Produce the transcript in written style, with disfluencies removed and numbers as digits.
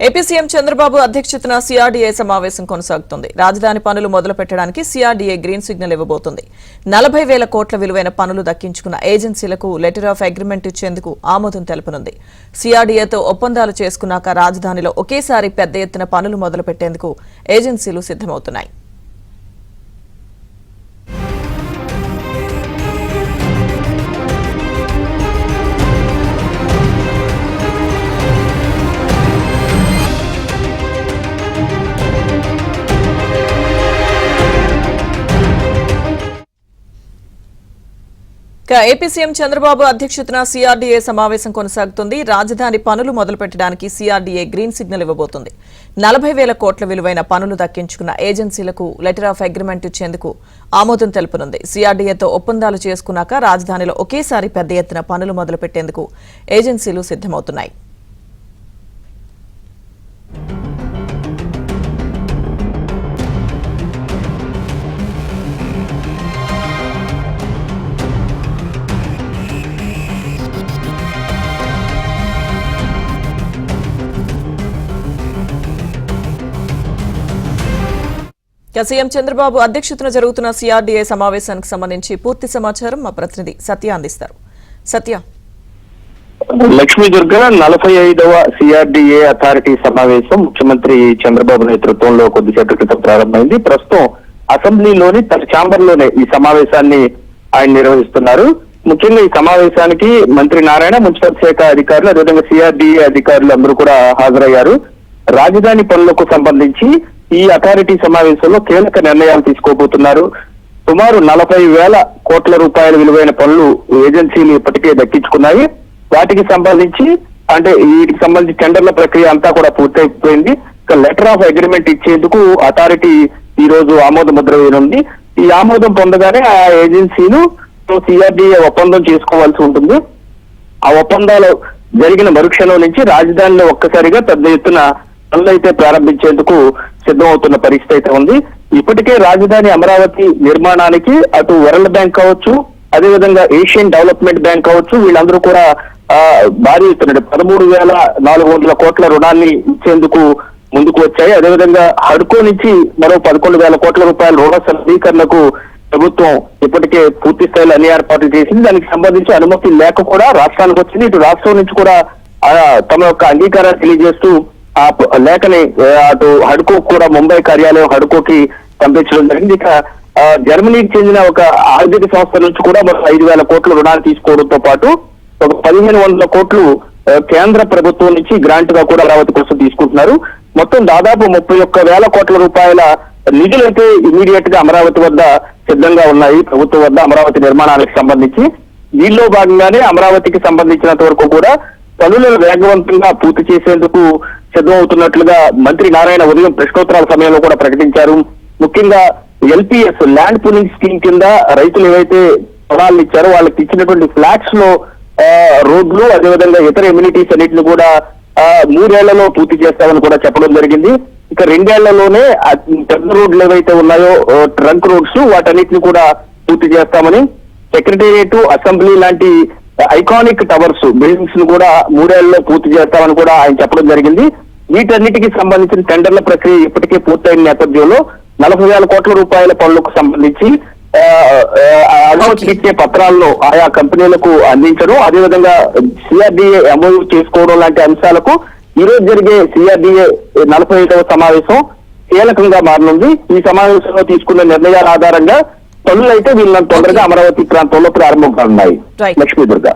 AP CM Chandrababu అధ్యక్షతన CRDA సమావేశం కొనసాగుతుంది. రాజధాని పనులు మొదలు పెట్టడానికి సిఆర్డీఏ గ్రీన్ సిగ్నల్ ఇవ్వబోతుంది. 40,000 కోట్ల విలువైన పనులు దక్కించుకున్న ఏజెన్సీలకు లెటర్ ఆఫ్ అగ్రిమెంట్ ఇచ్చేందుకు ఆమోదం తెలపనుంది. సిఆర్డీఏతో ఒప్పందాలు చేసుకున్నాక రాజధానిలో ఒకేసారి పెద్ద ఎత్తున పనులు మొదలు పెట్టేందుకు ఏజెన్సీలు సిద్దమవుతున్నాయి. ఏపీ సీఎం చంద్రబాబు అధ్యక్షతన సిఆర్డీఏ సమావేశం కొనసాగుతుంది. రాజధాని పనులు మొదలు పెట్టడానికి సిఆర్డీఏ గ్రీన్ సిగ్నల్ ఇవ్వబోతుంది. 40,000 కోట్ల విలువైన పనులు దక్కించుకున్న ఏజెన్సీలకు లెటర్ ఆఫ్ అగ్రిమెంట్ ఇచ్చేందుకు ఆమోదం తెలపనుంది. సిఆర్డీఏతో ఒప్పందాలు చేసుకున్నాక రాజధానిలో ఒకేసారి పెద్ద ఎత్తున పనులు మొదలు పెట్టేందుకు ఏజెన్సీలు సిద్దమవుతున్నాయి. సీఎం చంద్రబాబు అధ్యక్షతన జరుగుతున్న సిఆర్డీఏ సమావేశానికి సంబంధించి పూర్తి సమాచారం మా ప్రతినిధి సత్య అందిస్తారు. సత్య. లక్ష్మీ దుర్గ 45వ సిఆర్డీఏ అథారిటీ సమావేశం ముఖ్యమంత్రి చంద్రబాబు నేతృత్వంలో కొద్దిసేపటి క్రితం ప్రారంభమైంది. ప్రస్తుతం అసెంబ్లీలోని తన ఛాంబర్ లోనే ఈ సమావేశాన్ని ఆయన నిర్వహిస్తున్నారు. ముఖ్యంగా ఈ సమావేశానికి మంత్రి నారాయణ, మున్సిపల్ శాఖ అధికారులు, అదేవిధంగా సిఆర్డీఏ అధికారులు అందరూ కూడా హాజరయ్యారు. రాజధాని పనులకు సంబంధించి ఈ అథారిటీ సమావేశంలో కీలక నిర్ణయాలు తీసుకోబోతున్నారు. సుమారు 40,000 కోట్ల రూపాయల విలువైన పనులు ఏజెన్సీలు ఇప్పటికే దక్కించుకున్నాయి. వీటికి సంబంధించి టెండర్ల ప్రక్రియ అంతా కూడా పూర్తయిపోయింది. లెటర్ ఆఫ్ అగ్రిమెంట్ ఇచ్చేందుకు అథారిటీ ఈ రోజు ఆమోద ముద్ర వేయనుంది. ఈ ఆమోదం పొందగానే ఆ ఏజెన్సీలు సిఆర్డీఏ ఒప్పందం చేసుకోవాల్సి ఉంటుంది. ఆ ఒప్పందాలు జరిగిన మరుక్షణం నుంచి రాజధానిలో ఒక్కసారిగా పెద్ద ఎత్తున పనులు అయితే ప్రారంభించేందుకు సిద్ధమవుతున్న పరిస్థితి అయితే ఉంది. ఇప్పటికే రాజధాని అమరావతి నిర్మాణానికి అటు వరల్డ్ బ్యాంక్ కావచ్చు, అదేవిధంగా ఏషియన్ డెవలప్మెంట్ బ్యాంక్ కావచ్చు, వీళ్ళందరూ కూడా భారీ ఎత్తున 13,400 కోట్ల రుణాన్ని ఇచ్చేందుకు ముందుకు వచ్చాయి. అదేవిధంగా హడ్కో నుంచి మరో 11,000 కోట్ల రూపాయల రుణ సమీకరణకు ప్రభుత్వం ఇప్పటికే పూర్తి స్థాయిలో అన్ని ఏర్పాట్లు చేసింది. దానికి సంబంధించి అనుమతి లేక కూడా రాష్ట్రానికి వచ్చింది. ఇటు రాష్ట్రం నుంచి కూడా తమ యొక్క అంగీకారాన్ని తెలియజేస్తూ ఆ లేఖని అటు హడ్కో కూడా ముంబై కార్యాలయం హడ్కోకి పంపించడం జరిగింది. ఇక జర్మనీకి చెందిన ఒక ఆర్థిక సంస్థ నుంచి కూడా మరో 5,000 కోట్ల రుణాలు తీసుకోవడంతో పాటు ఒక 1,500 కోట్లు కేంద్ర ప్రభుత్వం నుంచి గ్రాంట్ గా కూడా అమరావతి కోసం తీసుకుంటున్నారు. మొత్తం దాదాపు 31,000 కోట్ల రూపాయల నిధులైతే ఇమీడియట్ గా అమరావతి వద్ద సిద్ధంగా ఉన్నాయి, ప్రభుత్వం వద్ద అమరావతి నిర్మాణానికి సంబంధించి. దీనిలో భాగంగానే అమరావతికి సంబంధించినంత వరకు కూడా పనులను వేగవంతంగా పూర్తి చేసేందుకు సిద్ధమవుతున్నట్లుగా మంత్రి నారాయణ ఉదయం ప్రశ్నోత్తరాల సమయంలో కూడా ప్రకటించారు. ముఖ్యంగా ఎల్పీఎస్ ల్యాండ్ పూలింగ్ స్కీమ్ కింద రైతులు ఏవైతే పొలాలను ఇచ్చారో వాళ్ళకి ఇచ్చినటువంటి ఫ్లాట్స్ లో రోడ్లు, అదేవిధంగా ఇతర ఎమ్యూనిటీస్ అన్నింటిని కూడా 3 ఏళ్లలో పూర్తి చేస్తామని కూడా చెప్పడం జరిగింది. ఇక 2 ఏళ్లలోనే పెద్ద రోడ్లు ఏవైతే ఉన్నాయో ట్రంక్ రోడ్స్ వాటన్నిటిని కూడా పూర్తి చేస్తామని, సెక్రటేరియట్, అసెంబ్లీ లాంటి ఐకానిక్ టవర్స్ బిల్డింగ్స్ ను కూడా 3 ఏళ్లలో పూర్తి చేస్తామని కూడా ఆయన చెప్పడం జరిగింది. వీటన్నిటికీ సంబంధించిన టెండర్ల ప్రక్రియ ఇప్పటికే పూర్తయిన నేపథ్యంలో 40,000 కోట్ల రూపాయల పనులకు సంబంధించి అనుమతి ఇచ్చే పత్రాలను ఆయా కంపెనీలకు అందించడం, అదేవిధంగా సిఆర్డీఏ ఎంఓయూ చేసుకోవడం లాంటి అంశాలకు ఈ రోజు జరిగే సిఆర్డీఏ 45వ సమావేశం కీలకంగా మారనుంది. ఈ సమావేశంలో తీసుకున్న నిర్ణయాల ఆధారంగా పనులు అయితే వీళ్ళని తొందరగా అమరావతి ప్రాంతంలో ప్రారంభం కానున్నాయి. లక్ష్మీ దుర్గ.